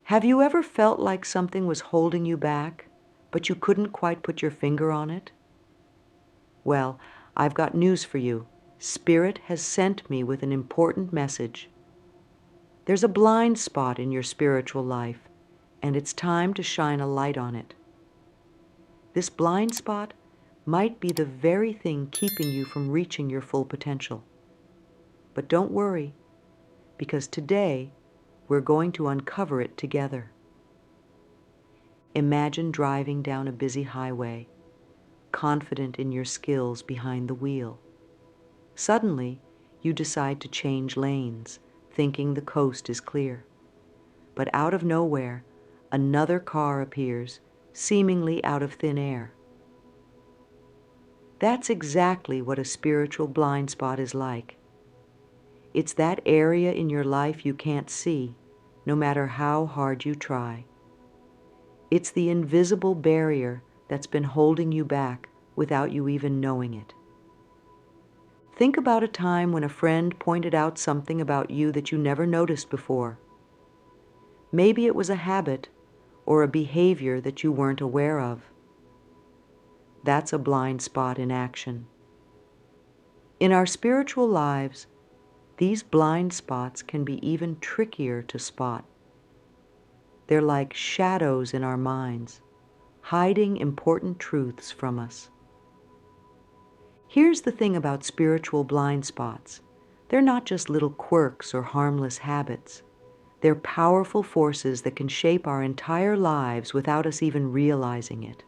Have you ever felt like something was holding you back, but you couldn't quite put your finger on it? Well, I've got news for you. Spirit has sent me with an important message. There's a blind spot in your spiritual life, and it's time to shine a light on it. This blind spot might be the very thing keeping you from reaching your full potential. But don't worry, because today we're going to uncover it together. Imagine driving down a busy highway, confident in your skills behind the wheel. Suddenly, you decide to change lanes, thinking the coast is clear. But out of nowhere, another car appears, seemingly out of thin air. That's exactly what a spiritual blind spot is like. It's that area in your life you can't see, no matter how hard you try. It's the invisible barrier that's been holding you back without you even knowing it. Think about a time when a friend pointed out something about you that you never noticed before. Maybe it was a habit or a behavior that you weren't aware of. That's a blind spot in action. In our spiritual lives, these blind spots can be even trickier to spot. They're like shadows in our minds, hiding important truths from us. Here's the thing about spiritual blind spots. They're not just little quirks or harmless habits. They're powerful forces that can shape our entire lives without us even realizing it.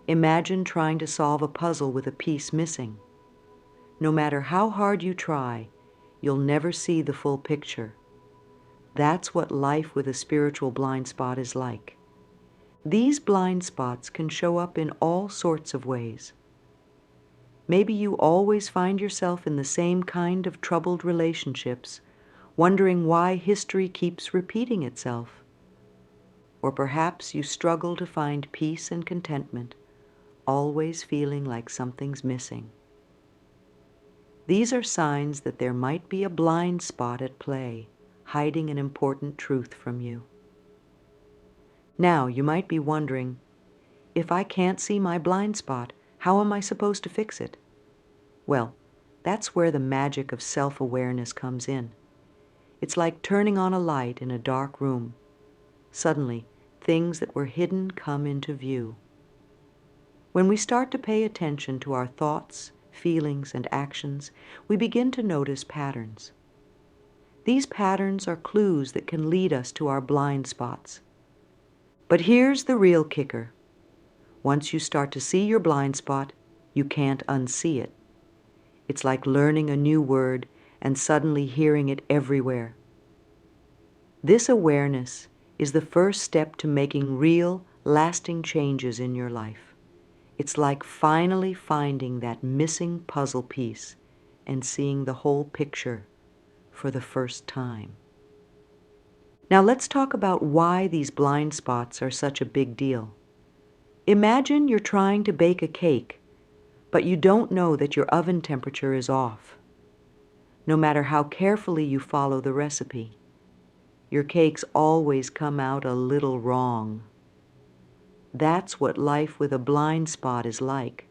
Imagine trying to solve a puzzle with a piece missing. No matter how hard you try, you'll never see the full picture. That's what life with a spiritual blind spot is like. These blind spots can show up in all sorts of ways. Maybe you always find yourself in the same kind of troubled relationships, wondering why history keeps repeating itself. Or perhaps you struggle to find peace and contentment, always feeling like something's missing. These are signs that there might be a blind spot at play, hiding an important truth from you. Now, you might be wondering, if I can't see my blind spot, how am I supposed to fix it? Well, that's where the magic of self-awareness comes in. It's like turning on a light in a dark room. Suddenly, things that were hidden come into view. When we start to pay attention to our thoughts, feelings, and actions, we begin to notice patterns. These patterns are clues that can lead us to our blind spots. But here's the real kicker. Once you start to see your blind spot, you can't unsee it. It's like learning a new word and suddenly hearing it everywhere. This awareness is the first step to making real, lasting changes in your life. It's like finally finding that missing puzzle piece and seeing the whole picture for the first time. Now let's talk about why these blind spots are such a big deal. Imagine you're trying to bake a cake, but you don't know that your oven temperature is off. No matter how carefully you follow the recipe, your cakes always come out a little wrong. That's what life with a blind spot is like.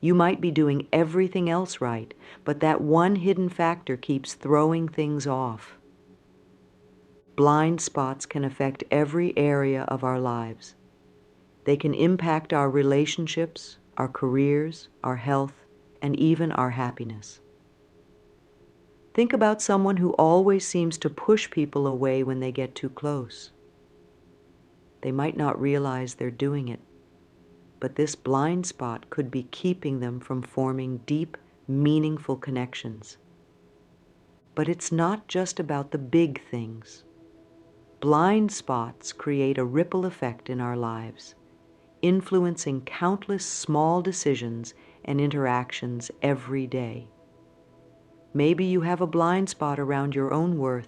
You might be doing everything else right, but that one hidden factor keeps throwing things off. Blind spots can affect every area of our lives. They can impact our relationships, our careers, our health, and even our happiness. Think about someone who always seems to push people away when they get too close. They might not realize they're doing it, but this blind spot could be keeping them from forming deep, meaningful connections. But it's not just about the big things. Blind spots create a ripple effect in our lives, influencing countless small decisions and interactions every day. Maybe you have a blind spot around your own worth,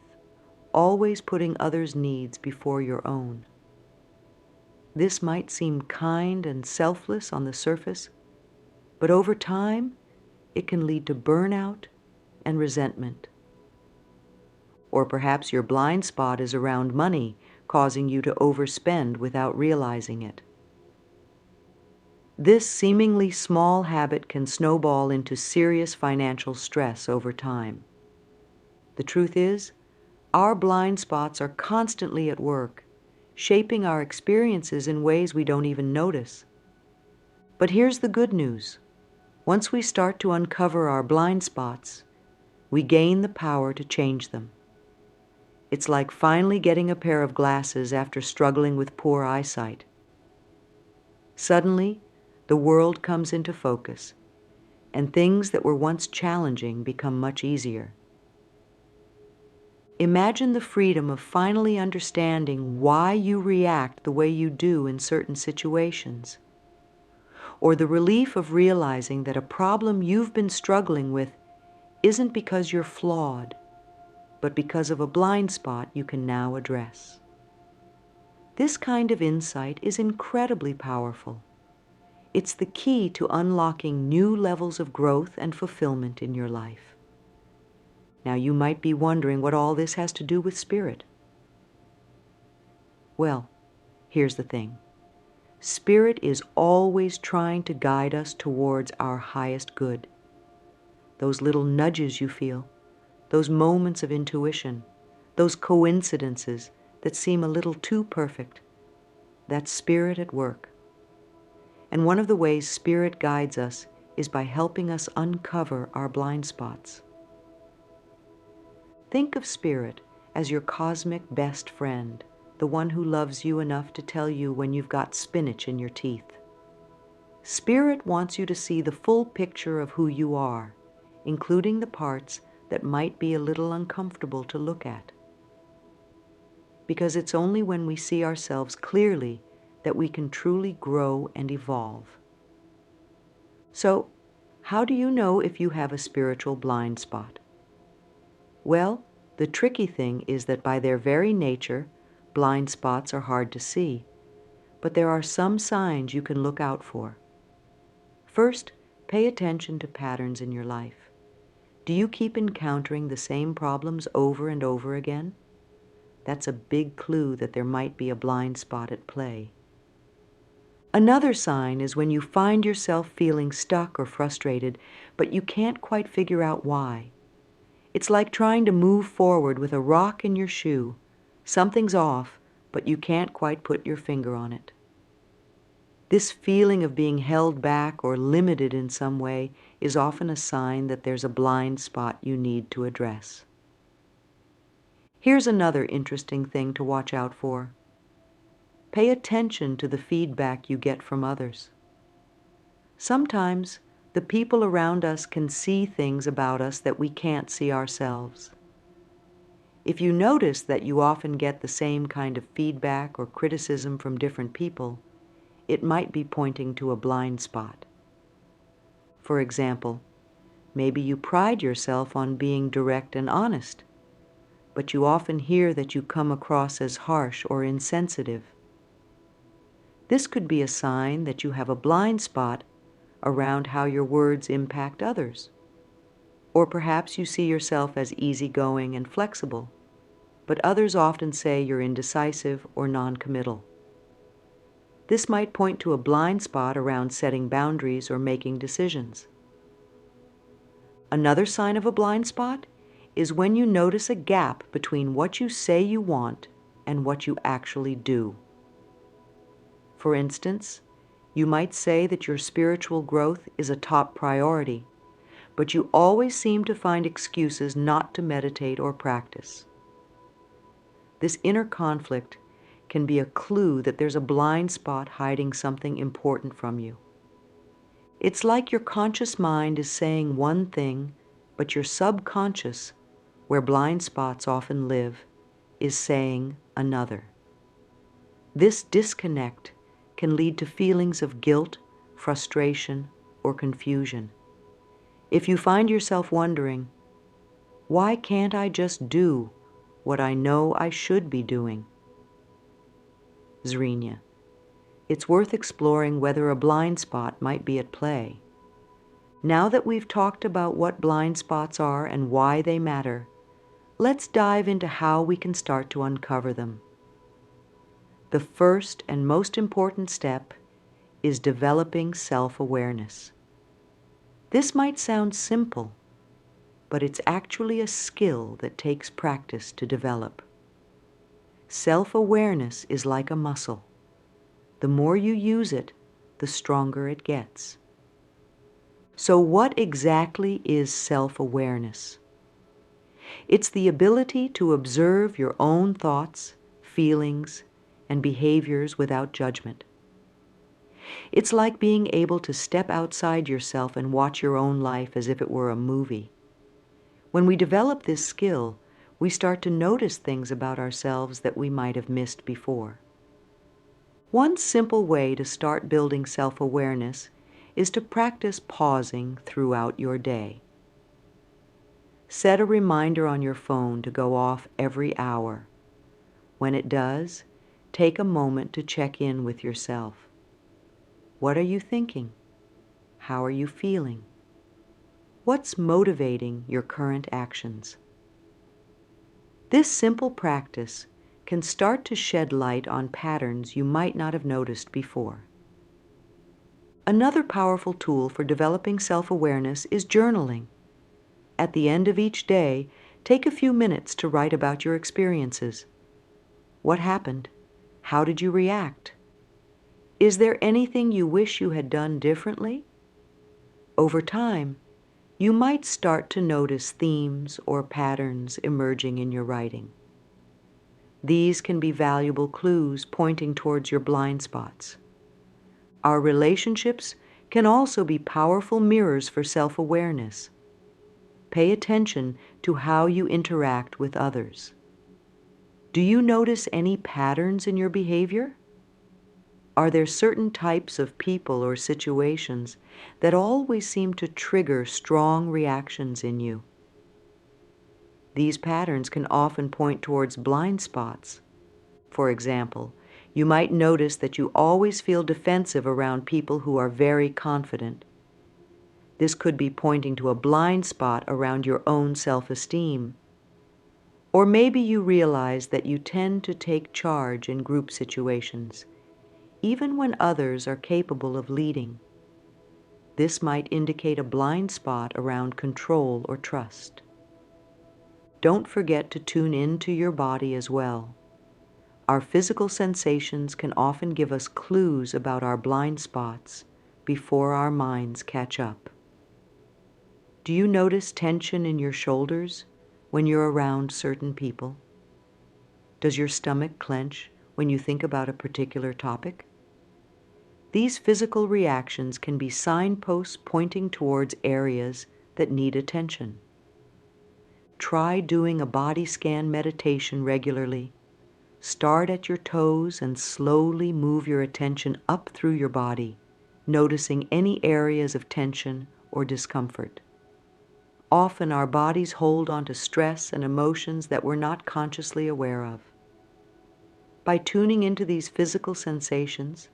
always putting others' needs before your own. This might seem kind and selfless on the surface, but over time, it can lead to burnout and resentment. Or perhaps your blind spot is around money, causing you to overspend without realizing it. This seemingly small habit can snowball into serious financial stress over time. The truth is, our blind spots are constantly at work, shaping our experiences in ways we don't even notice. But here's the good news. Once we start to uncover our blind spots, we gain the power to change them. It's like finally getting a pair of glasses after struggling with poor eyesight. Suddenly, the world comes into focus, and things that were once challenging become much easier. Imagine the freedom of finally understanding why you react the way you do in certain situations, or the relief of realizing that a problem you've been struggling with isn't because you're flawed, but because of a blind spot you can now address. This kind of insight is incredibly powerful. It's the key to unlocking new levels of growth and fulfillment in your life. Now, you might be wondering what all this has to do with spirit. Well, here's the thing. Spirit is always trying to guide us towards our highest good. Those little nudges you feel, those moments of intuition, those coincidences that seem a little too perfect, that's spirit at work. And one of the ways spirit guides us is by helping us uncover our blind spots. Think of spirit as your cosmic best friend, the one who loves you enough to tell you when you've got spinach in your teeth. Spirit wants you to see the full picture of who you are, including the parts that might be a little uncomfortable to look at. Because it's only when we see ourselves clearly that we can truly grow and evolve. So, how do you know if you have a spiritual blind spot? Well, the tricky thing is that by their very nature, blind spots are hard to see, but there are some signs you can look out for. First, pay attention to patterns in your life. Do you keep encountering the same problems over and over again? That's a big clue that there might be a blind spot at play. Another sign is when you find yourself feeling stuck or frustrated, but you can't quite figure out why. It's like trying to move forward with a rock in your shoe. Something's off, but you can't quite put your finger on it. This feeling of being held back or limited in some way is often a sign that there's a blind spot you need to address. Here's another interesting thing to watch out for. Pay attention to the feedback you get from others. Sometimes the people around us can see things about us that we can't see ourselves. If you notice that you often get the same kind of feedback or criticism from different people, it might be pointing to a blind spot. For example, maybe you pride yourself on being direct and honest, but you often hear that you come across as harsh or insensitive. This could be a sign that you have a blind spot around how your words impact others. Or perhaps you see yourself as easygoing and flexible, but others often say you're indecisive or non-committal. This might point to a blind spot around setting boundaries or making decisions. Another sign of a blind spot is when you notice a gap between what you say you want and what you actually do. For instance, you might say that your spiritual growth is a top priority, but you always seem to find excuses not to meditate or practice. This inner conflict can be a clue that there's a blind spot hiding something important from you. It's like your conscious mind is saying one thing, but your subconscious, where blind spots often live, is saying another. This disconnect can lead to feelings of guilt, frustration, or confusion. If you find yourself wondering, why can't I just do what I know I should be doing? Zrenia, it's worth exploring whether a blind spot might be at play. Now that we've talked about what blind spots are and why they matter, Let's dive into how we can start to uncover them. The first and most important step is developing self-awareness. This might sound simple, but it's actually a skill that takes practice to develop. Self-awareness is like a muscle. The more you use it, the stronger it gets. So what exactly is self-awareness? It's the ability to observe your own thoughts, feelings, and behaviors without judgment. It's like being able to step outside yourself and watch your own life as if it were a movie. When we develop this skill, we start to notice things about ourselves that we might have missed before. One simple way to start building self-awareness is to practice pausing throughout your day. Set a reminder on your phone to go off every hour. When it does, take a moment to check in with yourself. What are you thinking? How are you feeling? What's motivating your current actions? This simple practice can start to shed light on patterns you might not have noticed before. Another powerful tool for developing self-awareness is journaling. At the end of each day, take a few minutes to write about your experiences. What happened? How did you react? Is there anything you wish you had done differently? Over time, you might start to notice themes or patterns emerging in your writing. These can be valuable clues pointing towards your blind spots. Our relationships can also be powerful mirrors for self-awareness. Pay attention to how you interact with others. Do you notice any patterns in your behavior? Are there certain types of people or situations that always seem to trigger strong reactions in you? These patterns can often point towards blind spots. For example, you might notice that you always feel defensive around people who are very confident. This could be pointing to a blind spot around your own self-esteem. Or maybe you realize that you tend to take charge in group situations, even when others are capable of leading. This might indicate a blind spot around control or trust. Don't forget to tune into your body as well. Our physical sensations can often give us clues about our blind spots before our minds catch up. Do you notice tension in your shoulders when you're around certain people? Does your stomach clench when you think about a particular topic? These physical reactions can be signposts pointing towards areas that need attention. Try doing a body scan meditation regularly. Start at your toes and slowly move your attention up through your body, noticing any areas of tension or discomfort. Often our bodies hold on to stress and emotions that we're not consciously aware of. By tuning into these physical sensations,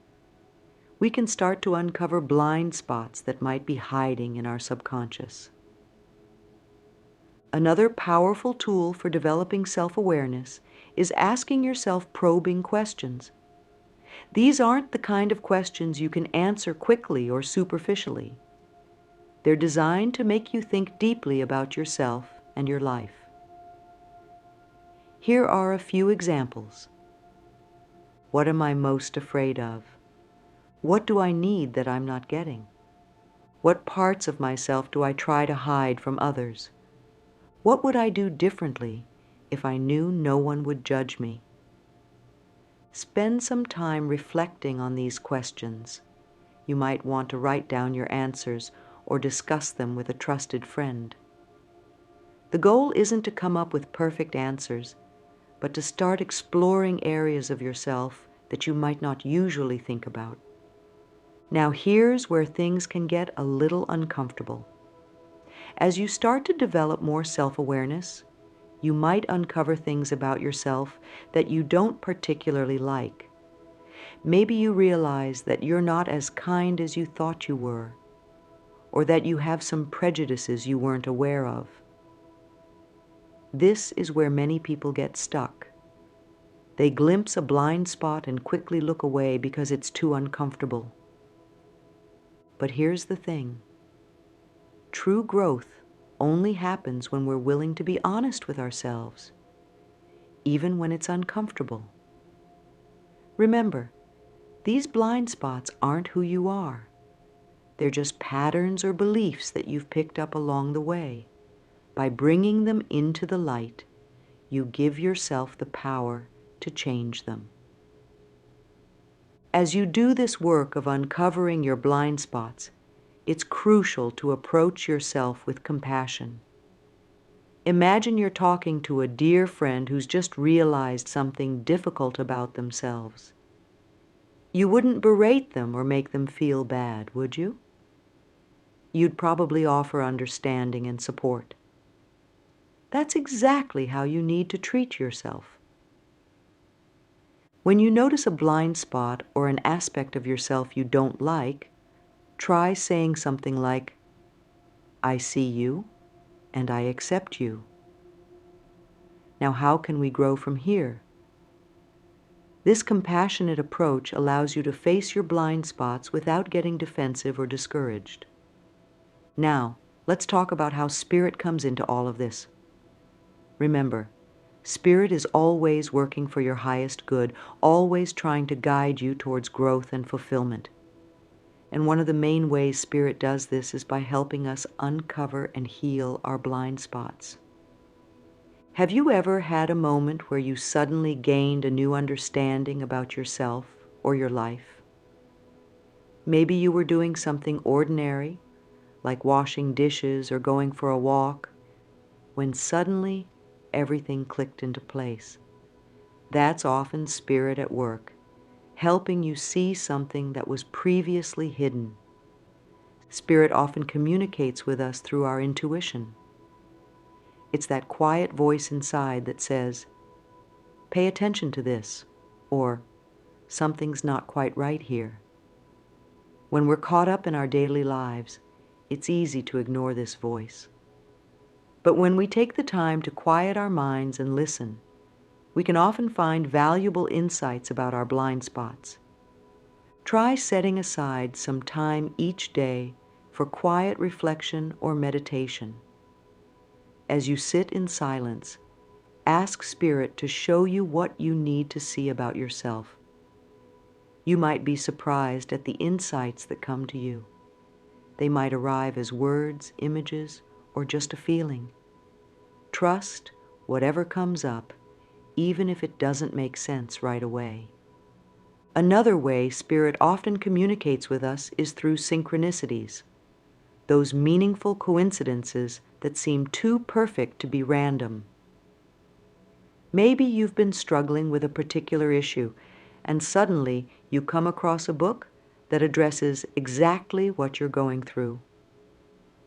we can start to uncover blind spots that might be hiding in our subconscious. Another powerful tool for developing self-awareness is asking yourself probing questions. These aren't the kind of questions you can answer quickly or superficially. They're designed to make you think deeply about yourself and your life. Here are a few examples. What am I most afraid of? What do I need that I'm not getting? What parts of myself do I try to hide from others? What would I do differently if I knew no one would judge me? Spend some time reflecting on these questions. You might want to write down your answers or discuss them with a trusted friend. The goal isn't to come up with perfect answers, but to start exploring areas of yourself that you might not usually think about. Now here's where things can get a little uncomfortable. As you start to develop more self-awareness, you might uncover things about yourself that you don't particularly like. Maybe you realize that you're not as kind as you thought you were, or that you have some prejudices you weren't aware of. This is where many people get stuck. They glimpse a blind spot and quickly look away because it's too uncomfortable. But here's the thing. True growth only happens when we're willing to be honest with ourselves, even when it's uncomfortable. Remember, these blind spots aren't who you are. They're just patterns or beliefs that you've picked up along the way. By bringing them into the light, you give yourself the power to change them. As you do this work of uncovering your blind spots, it's crucial to approach yourself with compassion. Imagine you're talking to a dear friend who's just realized something difficult about themselves. You wouldn't berate them or make them feel bad, would you? You'd probably offer understanding and support. That's exactly how you need to treat yourself. When you notice a blind spot or an aspect of yourself you don't like, try saying something like, "I see you and I accept you. Now how can we grow from here?" This compassionate approach allows you to face your blind spots without getting defensive or discouraged. Now, let's talk about how spirit comes into all of this. Remember, spirit is always working for your highest good, always trying to guide you towards growth and fulfillment. And one of the main ways spirit does this is by helping us uncover and heal our blind spots. Have you ever had a moment where you suddenly gained a new understanding about yourself or your life? Maybe you were doing something ordinary, like washing dishes or going for a walk, when suddenly everything clicked into place. That's often spirit at work, helping you see something that was previously hidden. Spirit often communicates with us through our intuition. It's that quiet voice inside that says, "Pay attention to this," or "Something's not quite right here." When we're caught up in our daily lives, it's easy to ignore this voice. But when we take the time to quiet our minds and listen, we can often find valuable insights about our blind spots. Try setting aside some time each day for quiet reflection or meditation. As you sit in silence, ask Spirit to show you what you need to see about yourself. You might be surprised at the insights that come to you. They might arrive as words, images, or just a feeling. Trust whatever comes up, even if it doesn't make sense right away. Another way Spirit often communicates with us is through synchronicities, those meaningful coincidences that seem too perfect to be random. Maybe you've been struggling with a particular issue, and suddenly you come across a book that addresses exactly what you're going through.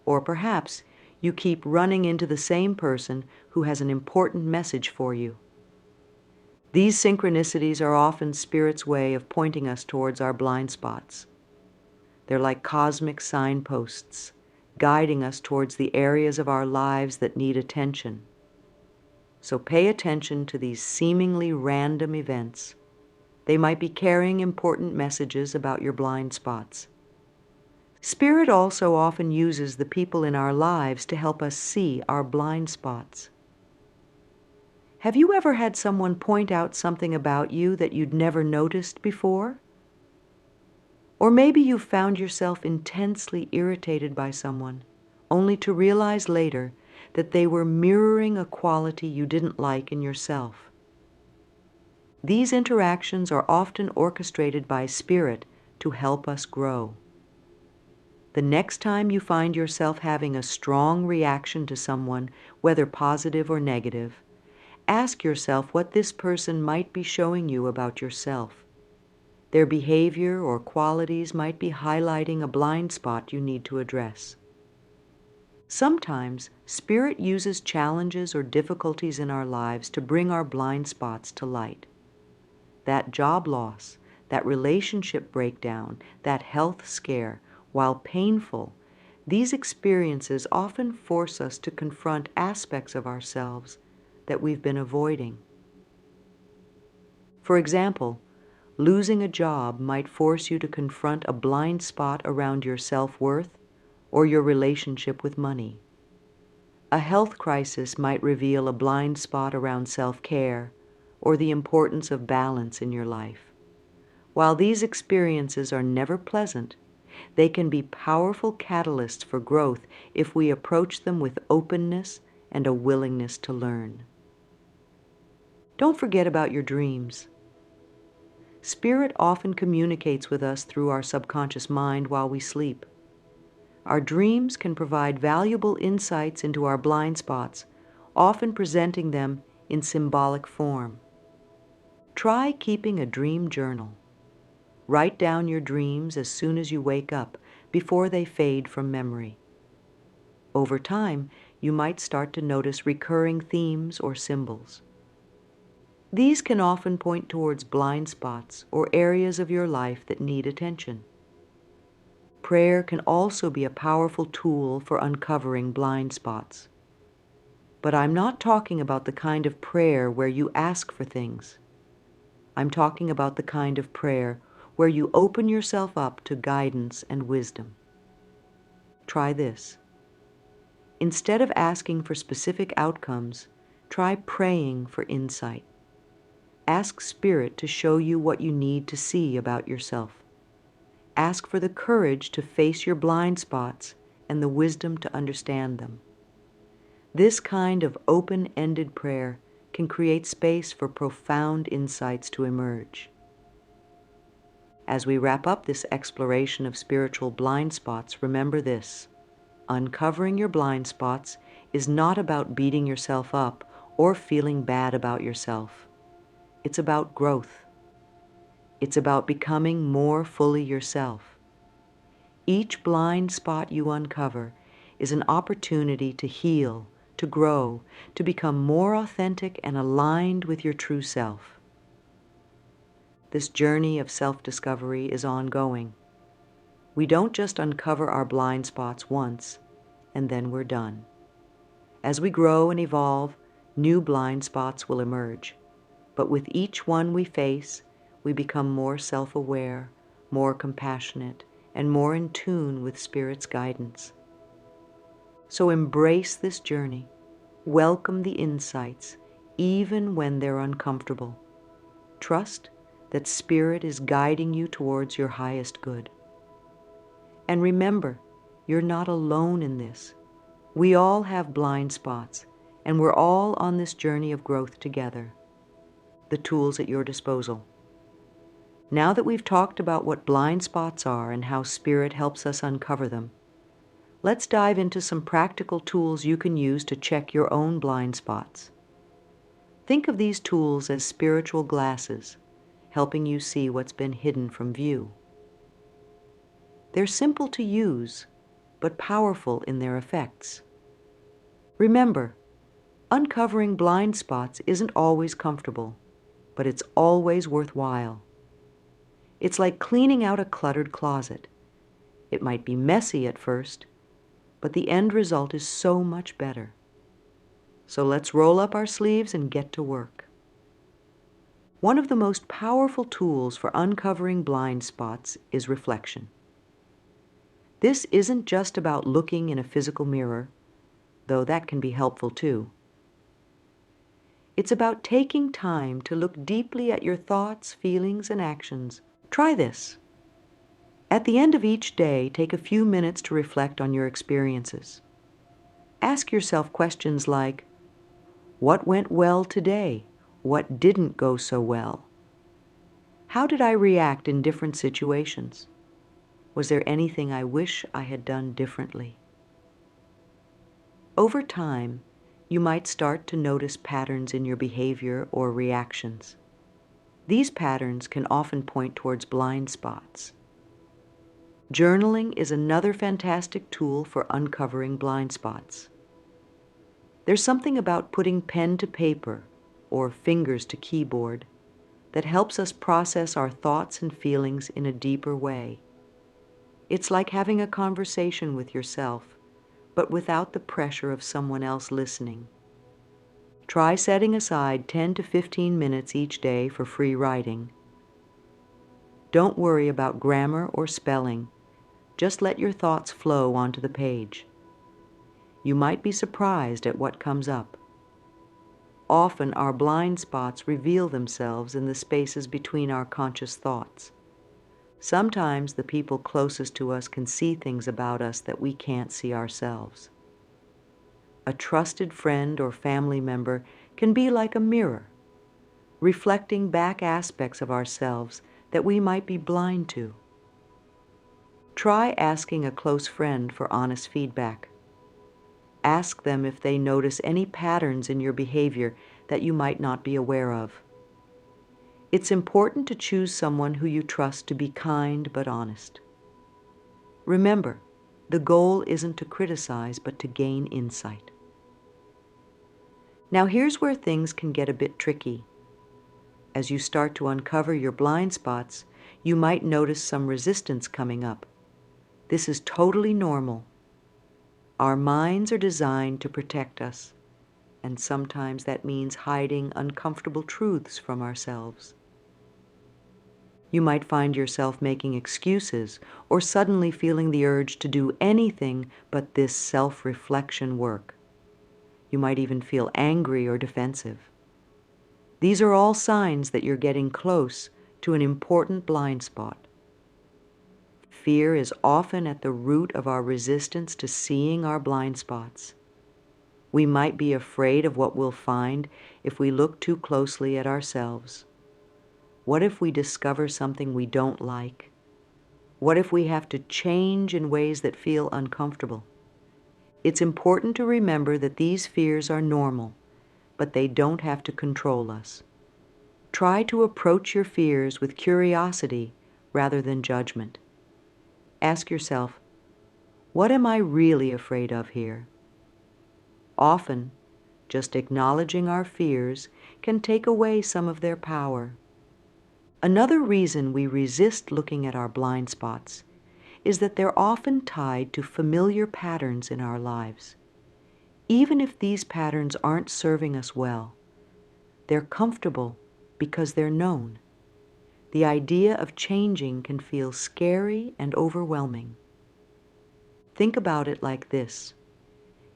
Or perhaps you keep running into the same person who has an important message for you. These synchronicities are often Spirit's way of pointing us towards our blind spots. They're like cosmic signposts, guiding us towards the areas of our lives that need attention. So pay attention to these seemingly random events. They might be carrying important messages about your blind spots. Spirit also often uses the people in our lives to help us see our blind spots. Have you ever had someone point out something about you that you'd never noticed before? Or maybe you found yourself intensely irritated by someone, only to realize later that they were mirroring a quality you didn't like in yourself. These interactions are often orchestrated by Spirit to help us grow. The next time you find yourself having a strong reaction to someone, whether positive or negative, ask yourself what this person might be showing you about yourself. Their behavior or qualities might be highlighting a blind spot you need to address. Sometimes, Spirit uses challenges or difficulties in our lives to bring our blind spots to light. That job loss, that relationship breakdown, that health scare, while painful, these experiences often force us to confront aspects of ourselves that we've been avoiding. For example, losing a job might force you to confront a blind spot around your self-worth or your relationship with money. A health crisis might reveal a blind spot around self-care or the importance of balance in your life. While these experiences are never pleasant, they can be powerful catalysts for growth if we approach them with openness and a willingness to learn. Don't forget about your dreams. Spirit often communicates with us through our subconscious mind while we sleep. Our dreams can provide valuable insights into our blind spots, often presenting them in symbolic form. Try keeping a dream journal. Write down your dreams as soon as you wake up, before they fade from memory. Over time, you might start to notice recurring themes or symbols. These can often point towards blind spots or areas of your life that need attention. Prayer can also be a powerful tool for uncovering blind spots. But I'm not talking about the kind of prayer where you ask for things. I'm talking about the kind of prayer where you open yourself up to guidance and wisdom. Try this. Instead of asking for specific outcomes, try praying for insight. Ask Spirit to show you what you need to see about yourself. Ask for the courage to face your blind spots and the wisdom to understand them. This kind of open-ended prayer can create space for profound insights to emerge. As we wrap up this exploration of spiritual blind spots, remember this: uncovering your blind spots is not about beating yourself up or feeling bad about yourself. It's about growth. It's about becoming more fully yourself. Each blind spot you uncover is an opportunity to heal, to grow, to become more authentic and aligned with your true self. This journey of self-discovery is ongoing. We don't just uncover our blind spots once, and then we're done. As we grow and evolve, new blind spots will emerge. But with each one we face, we become more self-aware, more compassionate, and more in tune with Spirit's guidance. So embrace this journey. Welcome the insights, even when they're uncomfortable. Trust that Spirit is guiding you towards your highest good. And remember, you're not alone in this. We all have blind spots, and we're all on this journey of growth together. The tools at your disposal. Now that we've talked about what blind spots are and how Spirit helps us uncover them, let's dive into some practical tools you can use to check your own blind spots. Think of these tools as spiritual glasses, helping you see what's been hidden from view. They're simple to use, but powerful in their effects. Remember, uncovering blind spots isn't always comfortable, but it's always worthwhile. It's like cleaning out a cluttered closet. It might be messy at first, but the end result is so much better. So let's roll up our sleeves and get to work. One of the most powerful tools for uncovering blind spots is reflection. This isn't just about looking in a physical mirror, though that can be helpful too. It's about taking time to look deeply at your thoughts, feelings, and actions. Try this. At the end of each day, take a few minutes to reflect on your experiences. Ask yourself questions like, what went well today? What didn't go so well? How did I react in different situations? Was there anything I wish I had done differently? Over time, you might start to notice patterns in your behavior or reactions. These patterns can often point towards blind spots. Journaling is another fantastic tool for uncovering blind spots. There's something about putting pen to paper or fingers to keyboard that helps us process our thoughts and feelings in a deeper way. It's like having a conversation with yourself, but without the pressure of someone else listening. Try setting aside 10 to 15 minutes each day for free writing. Don't worry about grammar or spelling. Just let your thoughts flow onto the page. You might be surprised at what comes up. Often our blind spots reveal themselves in the spaces between our conscious thoughts. Sometimes the people closest to us can see things about us that we can't see ourselves. A trusted friend or family member can be like a mirror, reflecting back aspects of ourselves that we might be blind to. Try asking a close friend for honest feedback. Ask them if they notice any patterns in your behavior that you might not be aware of. It's important to choose someone who you trust to be kind but honest. Remember, the goal isn't to criticize but to gain insight. Now here's where things can get a bit tricky. As you start to uncover your blind spots, you might notice some resistance coming up. This is totally normal. Our minds are designed to protect us, and sometimes that means hiding uncomfortable truths from ourselves. You might find yourself making excuses or suddenly feeling the urge to do anything but this self-reflection work. You might even feel angry or defensive. These are all signs that you're getting close to an important blind spot. Fear is often at the root of our resistance to seeing our blind spots. We might be afraid of what we'll find if we look too closely at ourselves. What if we discover something we don't like? What if we have to change in ways that feel uncomfortable? It's important to remember that these fears are normal, but they don't have to control us. Try to approach your fears with curiosity rather than judgment. Ask yourself, what am I really afraid of here? Often, just acknowledging our fears can take away some of their power. Another reason we resist looking at our blind spots is that they're often tied to familiar patterns in our lives. Even if these patterns aren't serving us well, they're comfortable because they're known. The idea of changing can feel scary and overwhelming. Think about it like this.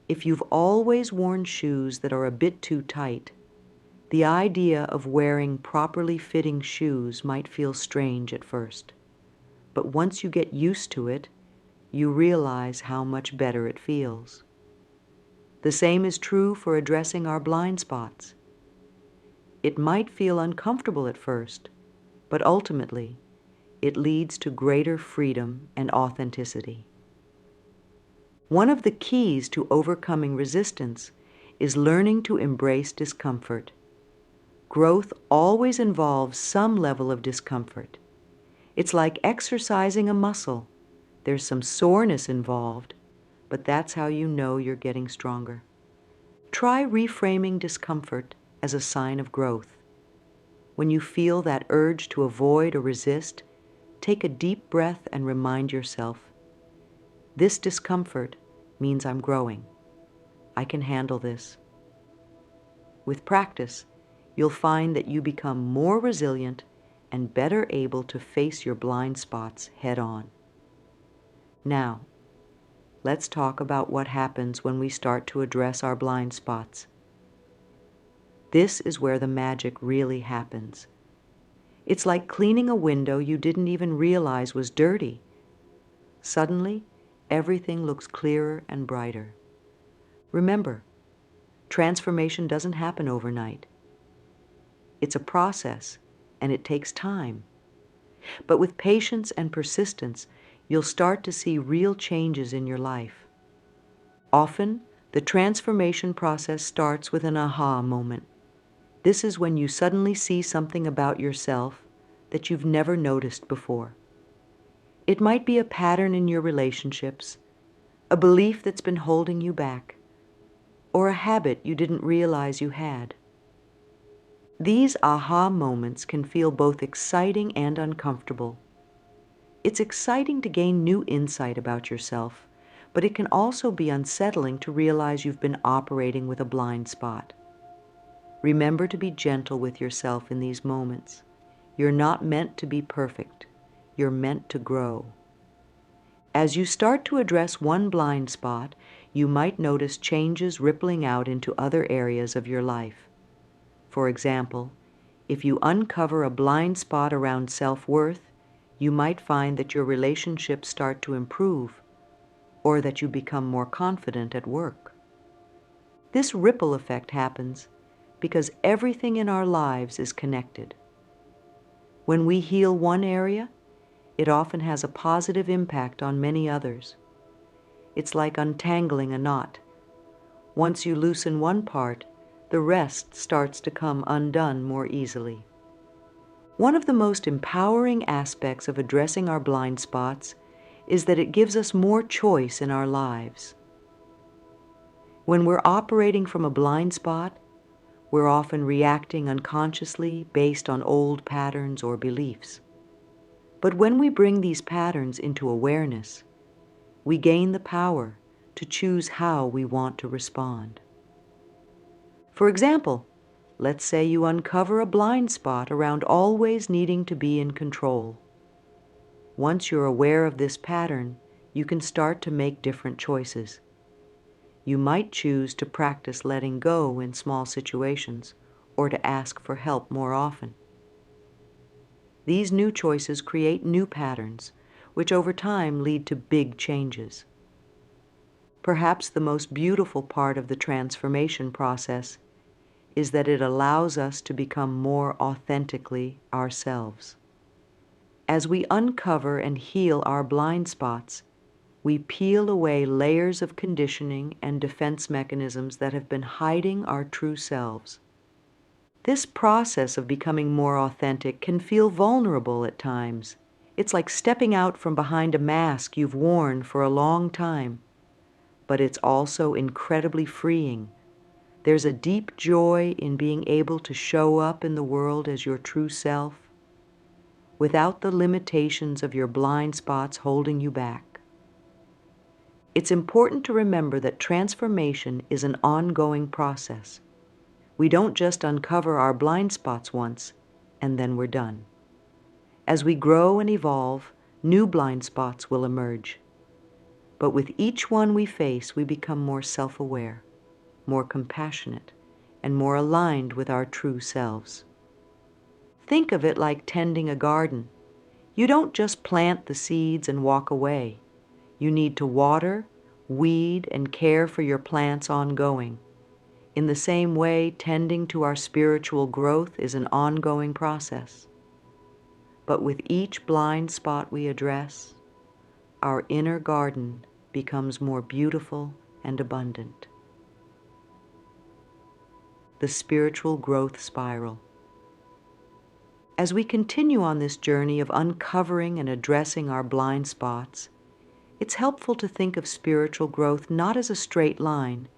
If you've always worn shoes that are a bit too tight, the idea of wearing properly fitting shoes might feel strange at first. But once you get used to it, you realize how much better it feels. The same is true for addressing our blind spots. It might feel uncomfortable at first, but ultimately, it leads to greater freedom and authenticity. One of the keys to overcoming resistance is learning to embrace discomfort. Growth always involves some level of discomfort. It's like exercising a muscle. There's some soreness involved, but that's how you know you're getting stronger. Try reframing discomfort as a sign of growth. When you feel that urge to avoid or resist, take a deep breath and remind yourself, this discomfort means I'm growing. I can handle this. With practice, you'll find that you become more resilient and better able to face your blind spots head on. Now, let's talk about what happens when we start to address our blind spots. This is where the magic really happens. It's like cleaning a window you didn't even realize was dirty. Suddenly, everything looks clearer and brighter. Remember, transformation doesn't happen overnight. It's a process, and it takes time. But with patience and persistence, you'll start to see real changes in your life. Often, the transformation process starts with an aha moment. This is when you suddenly see something about yourself that you've never noticed before. It might be a pattern in your relationships, a belief that's been holding you back, or a habit you didn't realize you had. These aha moments can feel both exciting and uncomfortable. It's exciting to gain new insight about yourself, but it can also be unsettling to realize you've been operating with a blind spot. Remember to be gentle with yourself in these moments. You're not meant to be perfect. You're meant to grow. As you start to address one blind spot, you might notice changes rippling out into other areas of your life. For example, if you uncover a blind spot around self-worth, you might find that your relationships start to improve, or that you become more confident at work. This ripple effect happens because everything in our lives is connected. When we heal one area, it often has a positive impact on many others. It's like untangling a knot. Once you loosen one part, the rest starts to come undone more easily. One of the most empowering aspects of addressing our blind spots is that it gives us more choice in our lives. When we're operating from a blind spot, we're often reacting unconsciously based on old patterns or beliefs. But when we bring these patterns into awareness, we gain the power to choose how we want to respond. For example, let's say you uncover a blind spot around always needing to be in control. Once you're aware of this pattern, you can start to make different choices. You might choose to practice letting go in small situations, or to ask for help more often. These new choices create new patterns, which over time lead to big changes. Perhaps the most beautiful part of the transformation process is that it allows us to become more authentically ourselves. As we uncover and heal our blind spots, we peel away layers of conditioning and defense mechanisms that have been hiding our true selves. This process of becoming more authentic can feel vulnerable at times. It's like stepping out from behind a mask you've worn for a long time. But it's also incredibly freeing. There's a deep joy in being able to show up in the world as your true self, without the limitations of your blind spots holding you back. It's important to remember that transformation is an ongoing process. We don't just uncover our blind spots once, and then we're done. As we grow and evolve, new blind spots will emerge. But with each one we face, we become more self-aware, more compassionate, and more aligned with our true selves. Think of it like tending a garden. You don't just plant the seeds and walk away. You need to water, weed, and care for your plants ongoing. In the same way, tending to our spiritual growth is an ongoing process. But with each blind spot we address, our inner garden becomes more beautiful and abundant. The spiritual growth spiral. As we continue on this journey of uncovering and addressing our blind spots, it's helpful to think of spiritual growth not as a straight line,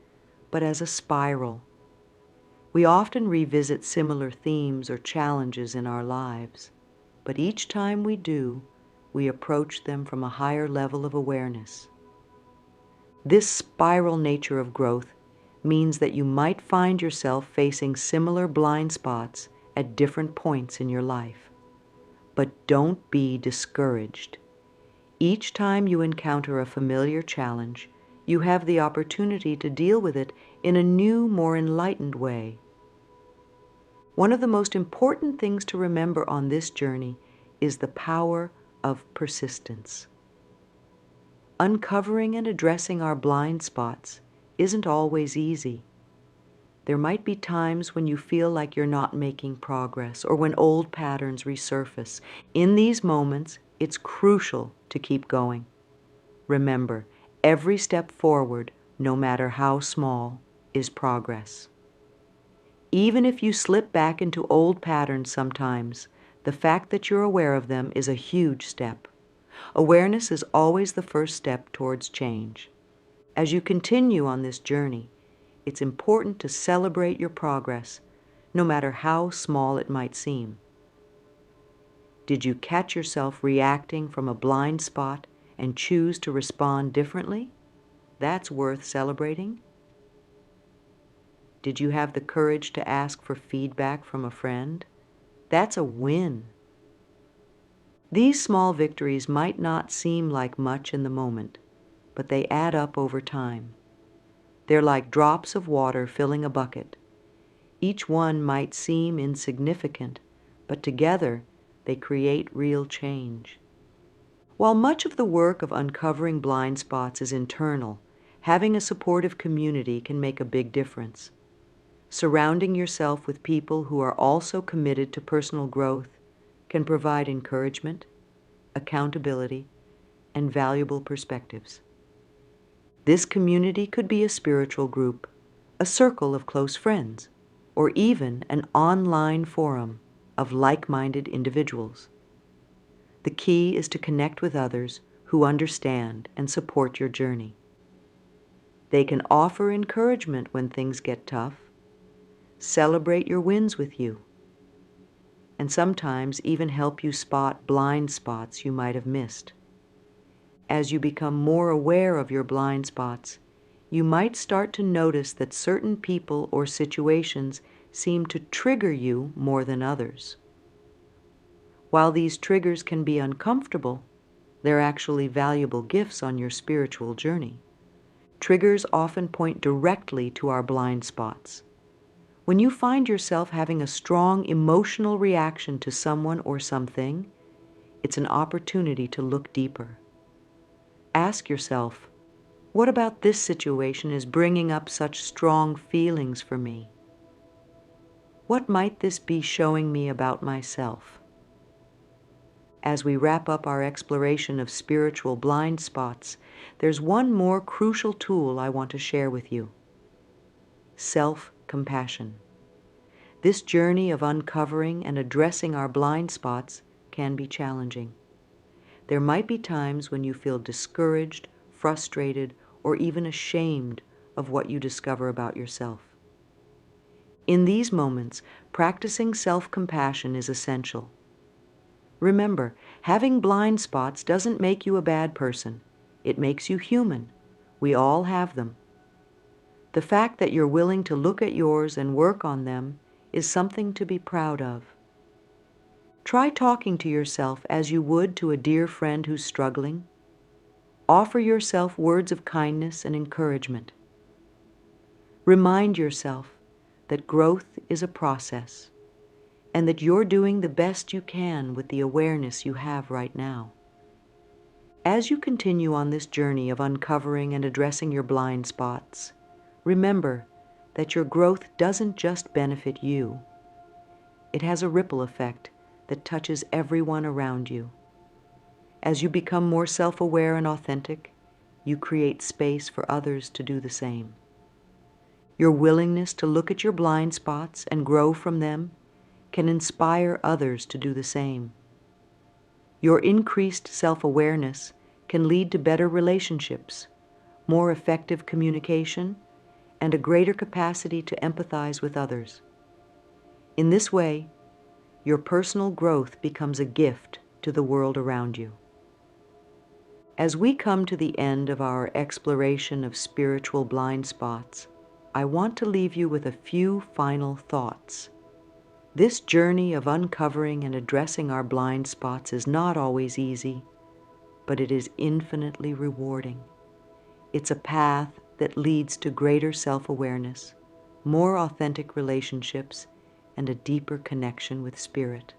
but as a spiral. We often revisit similar themes or challenges in our lives, but each time we do, we approach them from a higher level of awareness. This spiral nature of growth means that you might find yourself facing similar blind spots at different points in your life. But don't be discouraged. Each time you encounter a familiar challenge, you have the opportunity to deal with it in a new, more enlightened way. One of the most important things to remember on this journey is the power of persistence. Uncovering and addressing our blind spots isn't always easy. There might be times when you feel like you're not making progress, or when old patterns resurface. In these moments, it's crucial to keep going. Remember, every step forward, no matter how small, is progress. Even if you slip back into old patterns sometimes, the fact that you're aware of them is a huge step. Awareness is always the first step towards change. As you continue on this journey, it's important to celebrate your progress, no matter how small it might seem. Did you catch yourself reacting from a blind spot and choose to respond differently? That's worth celebrating. Did you have the courage to ask for feedback from a friend? That's a win. These small victories might not seem like much in the moment, but they add up over time. They're like drops of water filling a bucket. Each one might seem insignificant, but together they create real change. While much of the work of uncovering blind spots is internal, having a supportive community can make a big difference. Surrounding yourself with people who are also committed to personal growth can provide encouragement, accountability, and valuable perspectives. This community could be a spiritual group, a circle of close friends, or even an online forum of like-minded individuals. The key is to connect with others who understand and support your journey. They can offer encouragement when things get tough, celebrate your wins with you, and sometimes even help you spot blind spots you might have missed. As you become more aware of your blind spots, you might start to notice that certain people or situations seem to trigger you more than others. While these triggers can be uncomfortable, they're actually valuable gifts on your spiritual journey. Triggers often point directly to our blind spots. When you find yourself having a strong emotional reaction to someone or something, it's an opportunity to look deeper. Ask yourself, what about this situation is bringing up such strong feelings for me? What might this be showing me about myself? As we wrap up our exploration of spiritual blind spots, there's one more crucial tool I want to share with you: self-compassion. This journey of uncovering and addressing our blind spots can be challenging. There might be times when you feel discouraged, frustrated, or even ashamed of what you discover about yourself. In these moments, practicing self-compassion is essential. Remember, having blind spots doesn't make you a bad person. It makes you human. We all have them. The fact that you're willing to look at yours and work on them is something to be proud of. Try talking to yourself as you would to a dear friend who's struggling. Offer yourself words of kindness and encouragement. Remind yourself that growth is a process, and that you're doing the best you can with the awareness you have right now. As you continue on this journey of uncovering and addressing your blind spots, remember that your growth doesn't just benefit you. It has a ripple effect that touches everyone around you. As you become more self-aware and authentic, you create space for others to do the same. Your willingness to look at your blind spots and grow from them can inspire others to do the same. Your increased self-awareness can lead to better relationships, more effective communication, and a greater capacity to empathize with others. In this way, your personal growth becomes a gift to the world around you. As we come to the end of our exploration of spiritual blind spots, I want to leave you with a few final thoughts. This journey of uncovering and addressing our blind spots is not always easy, but it is infinitely rewarding. It's a path that leads to greater self-awareness, more authentic relationships, and a deeper connection with Spirit.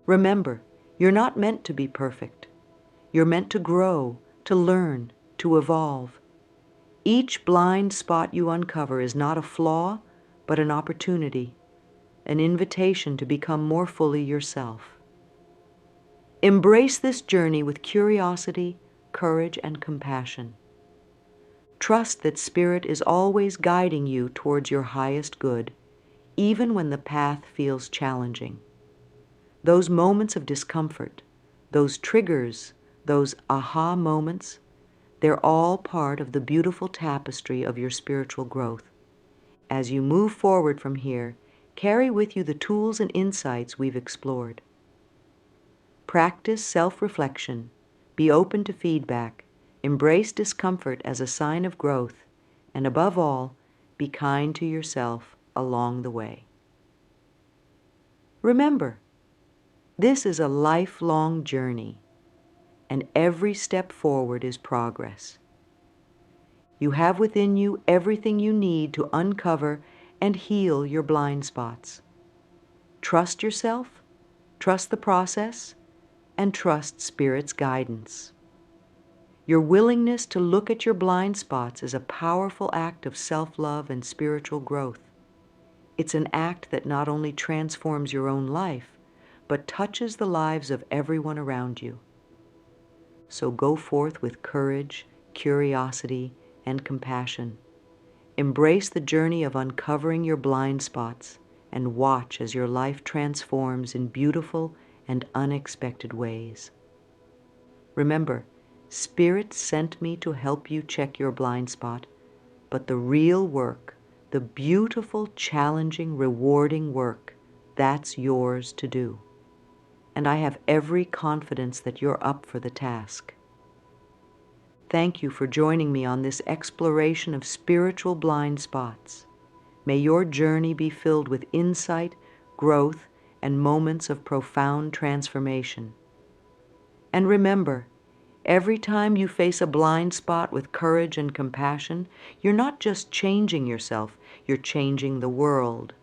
Remember, you're not meant to be perfect. You're meant to grow, to learn, to evolve. Each blind spot you uncover is not a flaw, but an opportunity, an invitation to become more fully yourself. Embrace this journey with curiosity, courage, and compassion. Trust that Spirit is always guiding you towards your highest good, even when the path feels challenging. Those moments of discomfort, those triggers, those aha moments, they're all part of the beautiful tapestry of your spiritual growth. As you move forward from here, carry with you the tools and insights we've explored. Practice self-reflection, be open to feedback, embrace discomfort as a sign of growth, and above all, be kind to yourself along the way. Remember, this is a lifelong journey, and every step forward is progress. You have within you everything you need to uncover and heal your blind spots. Trust yourself, trust the process, and trust Spirit's guidance. Your willingness to look at your blind spots is a powerful act of self-love and spiritual growth. It's an act that not only transforms your own life, but touches the lives of everyone around you. So go forth with courage, curiosity, and compassion. Embrace the journey of uncovering your blind spots and watch as your life transforms in beautiful and unexpected ways. Remember, Spirit sent me to help you check your blind spot, but the real work, the beautiful, challenging, rewarding work, that's yours to do. And I have every confidence that you're up for the task. Thank you for joining me on this exploration of spiritual blind spots. May your journey be filled with insight, growth, and moments of profound transformation. And remember, every time you face a blind spot with courage and compassion, you're not just changing yourself, you're changing the world.